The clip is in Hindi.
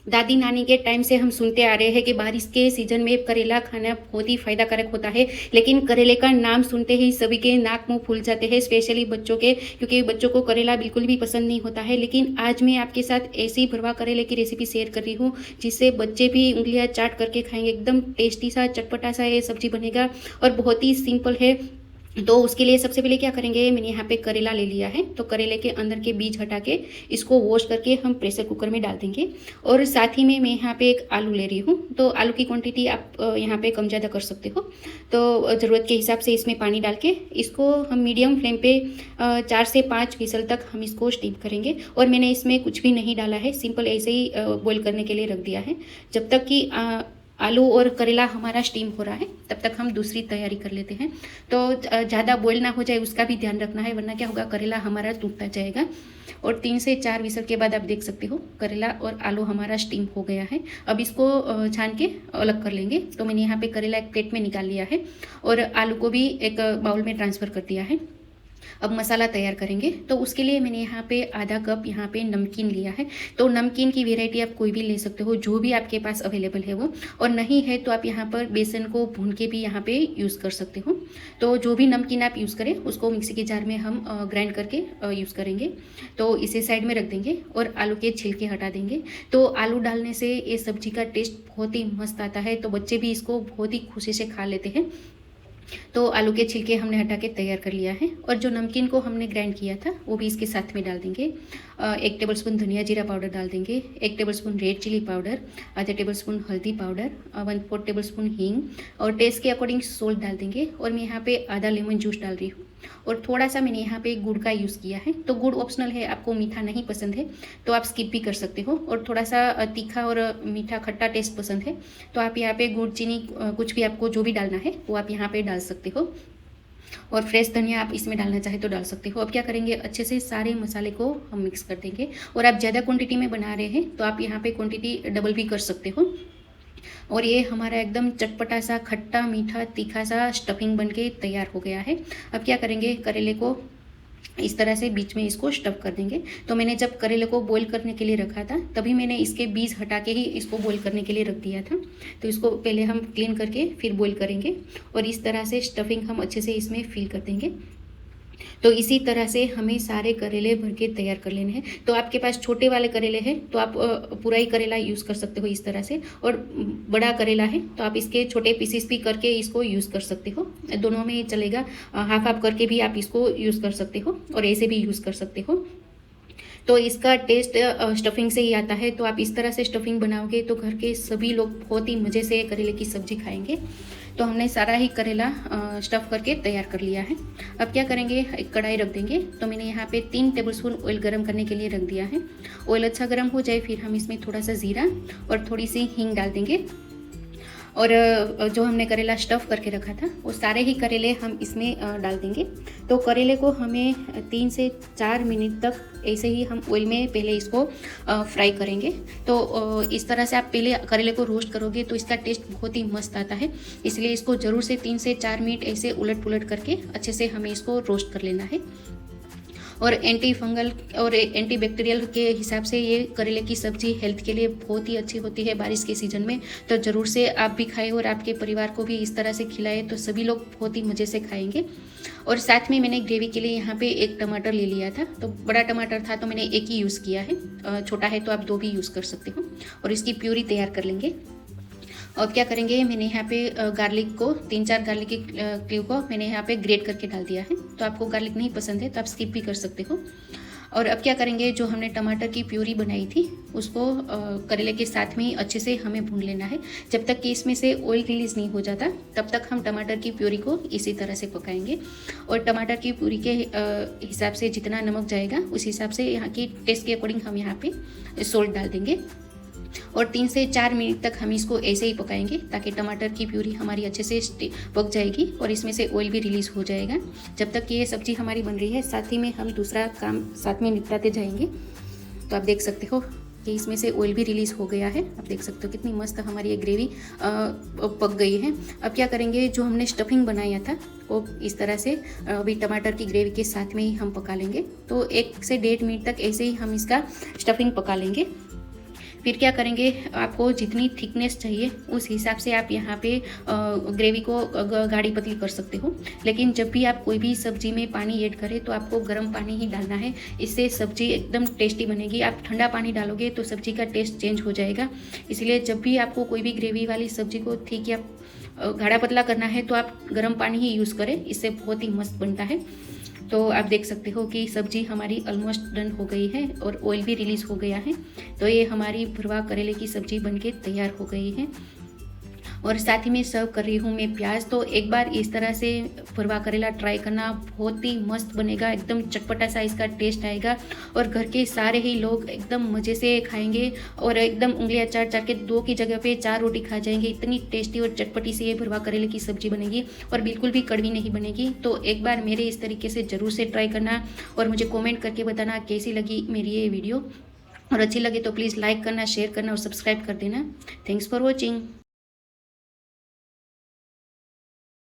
दादी नानी के टाइम से हम सुनते आ रहे हैं कि बारिश के सीजन में करेला खाना बहुत ही फायदाकारक होता है, लेकिन करेले का नाम सुनते ही सभी के नाक मुंह फूल जाते हैं, स्पेशली बच्चों के, क्योंकि बच्चों को करेला बिल्कुल भी पसंद नहीं होता है। लेकिन आज मैं आपके साथ ऐसी भरवा करेले की रेसिपी शेयर कर रही हूँ जिससे बच्चे भी उंगलियां चाट करके खाएंगे। एकदम टेस्टी सा चटपटा सा ये सब्जी बनेगा और बहुत ही सिंपल है। तो उसके लिए सबसे पहले क्या करेंगे, मैंने यहाँ पे करेला ले लिया है, तो करेले के अंदर के बीज हटा के इसको वॉश करके हम प्रेशर कुकर में डाल देंगे। और साथ ही में मैं यहाँ पे एक आलू ले रही हूँ, तो आलू की क्वांटिटी आप यहाँ पे कम ज़्यादा कर सकते हो। तो ज़रूरत के हिसाब से इसमें पानी डाल के इसको हम मीडियम फ्लेम पे 4 से 5 विसल तक हम इसको स्टीम करेंगे। और मैंने इसमें कुछ भी नहीं डाला है, सिंपल ऐसे ही बॉईल करने के लिए रख दिया है। जब तक कि आलू और करेला हमारा स्टीम हो रहा है तब तक हम दूसरी तैयारी कर लेते हैं। तो ज़्यादा बॉईल ना हो जाए उसका भी ध्यान रखना है, वरना क्या होगा, करेला हमारा टूटता जाएगा। और 3 से 4 विसल के बाद आप देख सकते हो करेला और आलू हमारा स्टीम हो गया है। अब इसको छान के अलग कर लेंगे। तो मैंने यहाँ पे करेला एक प्लेट में निकाल लिया है और आलू को भी एक बाउल में ट्रांसफ़र कर दिया है। अब मसाला तैयार करेंगे, तो उसके लिए मैंने यहाँ पे आधा कप यहाँ पे नमकीन लिया है। तो नमकीन की वेराइटी आप कोई भी ले सकते हो, जो भी आपके पास अवेलेबल है वो। और नहीं है तो आप यहाँ पर बेसन को भून के भी यहाँ पे यूज़ कर सकते हो। तो जो भी नमकीन आप यूज़ करें उसको मिक्सी के जार में हम ग्राइंड करके यूज़ करेंगे। तो इसे साइड में रख देंगे और आलू के छिलके हटा देंगे। तो आलू डालने से ये सब्जी का टेस्ट बहुत ही मस्त आता है, तो बच्चे भी इसको बहुत ही खुशी से खा लेते हैं। तो आलू के छिलके हमने हटा के तैयार कर लिया है और जो नमकीन को हमने ग्राइंड किया था वो भी इसके साथ में डाल देंगे। 1 टेबलस्पून धनिया जीरा पाउडर डाल देंगे, 1 टेबलस्पून रेड चिली पाउडर, आधा टेबलस्पून हल्दी पाउडर, 1/4 टेबलस्पून हींग और टेस्ट के अकॉर्डिंग सोल्ट डाल देंगे। और मैं यहाँ पे आधा लेमन जूस डाल रही हूँ और थोड़ा सा मैंने यहाँ पे गुड़ का यूज़ किया है। तो गुड़ ऑप्शनल है, आपको मीठा नहीं पसंद है तो आप स्किप भी कर सकते हो। और थोड़ा सा तीखा और मीठा खट्टा टेस्ट पसंद है तो आप यहाँ पे गुड़ चीनी कुछ भी आपको जो भी डालना है वो आप यहाँ पे डाल सकते हो। और फ्रेश धनिया आप इसमें डालना चाहे तो डाल सकते हो। अब क्या करेंगे, अच्छे से सारे मसाले को हम मिक्स कर देंगे। और आप ज़्यादा क्वांटिटी में बना रहे हैं तो आप यहाँ पे क्वांटिटी डबल भी कर सकते हो। और ये हमारा एकदम चटपटा सा खट्टा मीठा तीखा सा स्टफिंग बनके तैयार हो गया है। अब क्या करेंगे, करेले को इस तरह से बीच में इसको स्टफ कर देंगे। तो मैंने जब करेले को बॉईल करने के लिए रखा था तभी मैंने इसके बीज हटा के ही इसको बॉईल करने के लिए रख दिया था। तो इसको पहले हम क्लीन करके फिर बॉईल करेंगे और इस तरह से स्टफिंग हम अच्छे से इसमें फिल कर देंगे। तो इसी तरह से हमें सारे करेले भर के तैयार कर लेने हैं। तो आपके पास छोटे वाले करेले हैं तो आप पूरा ही करेला यूज़ कर सकते हो इस तरह से। और बड़ा करेला है तो आप इसके छोटे पीसेस भी करके इसको यूज़ कर सकते हो, दोनों में चलेगा। हाफ हाफ करके भी आप इसको यूज़ कर सकते हो और ऐसे भी यूज़ कर सकते हो। तो इसका टेस्ट स्टफिंग से ही आता है। तो आप इस तरह से स्टफिंग बनाओगे तो घर के सभी लोग बहुत ही मज़े से करेले की सब्ज़ी खाएंगे। तो हमने सारा ही करेला स्टफ़ करके तैयार कर लिया है। अब क्या करेंगे, एक कढ़ाई रख देंगे। तो मैंने यहाँ पे 3 टेबलस्पून ऑयल गरम करने के लिए रख दिया है। ऑयल अच्छा गरम हो जाए फिर हम इसमें थोड़ा सा ज़ीरा और थोड़ी सी हींग डाल देंगे। और जो हमने करेला स्टफ़ करके रखा था वो सारे ही करेले हम इसमें डाल देंगे। तो करेले को हमें 3 से 4 मिनट तक ऐसे ही हम ऑयल में पहले इसको फ्राई करेंगे। तो इस तरह से आप पहले करेले को रोस्ट करोगे तो इसका टेस्ट बहुत ही मस्त आता है, इसलिए इसको ज़रूर से 3 से 4 मिनट ऐसे उलट पुलट करके अच्छे से हमें इसको रोस्ट कर लेना है। और एंटी फंगल और एंटी बैक्टीरियल के हिसाब से ये करेले की सब्ज़ी हेल्थ के लिए बहुत ही अच्छी होती है बारिश के सीज़न में। तो ज़रूर से आप भी खाएं और आपके परिवार को भी इस तरह से खिलाएं तो सभी लोग बहुत ही मज़े से खाएंगे। और साथ में मैंने ग्रेवी के लिए यहाँ पे 1 टमाटर ले लिया था। तो बड़ा टमाटर था तो मैंने 1 ही यूज़ किया है, छोटा है तो आप 2 भी यूज़ कर सकते हो। और इसकी प्यूरी तैयार कर लेंगे। और क्या करेंगे, मैंने यहाँ पे गार्लिक को 3-4 गार्लिक की क्ल्यू को मैंने यहाँ पे ग्रेट करके डाल दिया है। तो आपको गार्लिक नहीं पसंद है तो आप स्किप भी कर सकते हो। और अब क्या करेंगे, जो हमने टमाटर की प्यूरी बनाई थी उसको करेले के साथ में ही अच्छे से हमें भून लेना है। जब तक कि इसमें से ऑयल रिलीज़ नहीं हो जाता तब तक हम टमाटर की प्यूरी को इसी तरह से पकाएंगे। और टमाटर की प्यूरी के हिसाब से जितना नमक जाएगा उस हिसाब से यहाँ की टेस्ट के अकॉर्डिंग हम यहाँ पे सोल्ट डाल देंगे। और 3 से 4 मिनट तक हम इसको ऐसे ही पकाएंगे ताकि टमाटर की प्यूरी हमारी अच्छे से पक जाएगी और इसमें से ऑयल भी रिलीज़ हो जाएगा। जब तक कि ये सब्ज़ी हमारी बन रही है साथ ही में हम दूसरा काम साथ में निपटाते जाएंगे। तो आप देख सकते हो कि इसमें से ऑयल भी रिलीज़ हो गया है। आप देख सकते हो कितनी मस्त हमारी ये ग्रेवी पक गई है। अब क्या करेंगे, जो हमने स्टफिंग बनाया था वो इस तरह से अभी टमाटर की ग्रेवी के साथ में ही हम पका लेंगे। तो 1 से 1.5 मिनट तक ऐसे ही हम इसका स्टफिंग पका लेंगे। फिर क्या करेंगे, आपको जितनी थिकनेस चाहिए उस हिसाब से आप यहाँ पे ग्रेवी को गाढ़ी पतली कर सकते हो। लेकिन जब भी आप कोई भी सब्जी में पानी ऐड करें तो आपको गर्म पानी ही डालना है, इससे सब्जी एकदम टेस्टी बनेगी। आप ठंडा पानी डालोगे तो सब्जी का टेस्ट चेंज हो जाएगा। इसलिए जब भी आपको कोई भी ग्रेवी वाली सब्जी को थिक या गाढ़ा पतला करना है तो आप गर्म पानी ही यूज़ करें, इससे बहुत ही मस्त बनता है। तो आप देख सकते हो कि सब्जी हमारी ऑलमोस्ट डन हो गई है और ऑयल भी रिलीज़ हो गया है। तो ये हमारी भरवा करेले की सब्जी बनके तैयार हो गई है और साथ ही में सर्व कर रही हूँ मैं प्याज। तो एक बार इस तरह से भरवा करेला ट्राई करना, बहुत ही मस्त बनेगा, एकदम चटपटा सा इसका टेस्ट आएगा और घर के सारे ही लोग एकदम मज़े से खाएंगे और एकदम उंगलियां चाट चाट के 2 की जगह पे 4 रोटी खा जाएंगे। इतनी टेस्टी और चटपटी से ये भरवा करेले की सब्जी बनेगी और बिल्कुल भी कड़वी नहीं बनेगी। तो एक बार मेरे इस तरीके से ज़रूर से ट्राई करना और मुझे कॉमेंट करके बताना कैसी लगी मेरी ये वीडियो। और अच्छी लगे तो प्लीज़ लाइक करना, शेयर करना और सब्सक्राइब कर देना। Thanks for watching.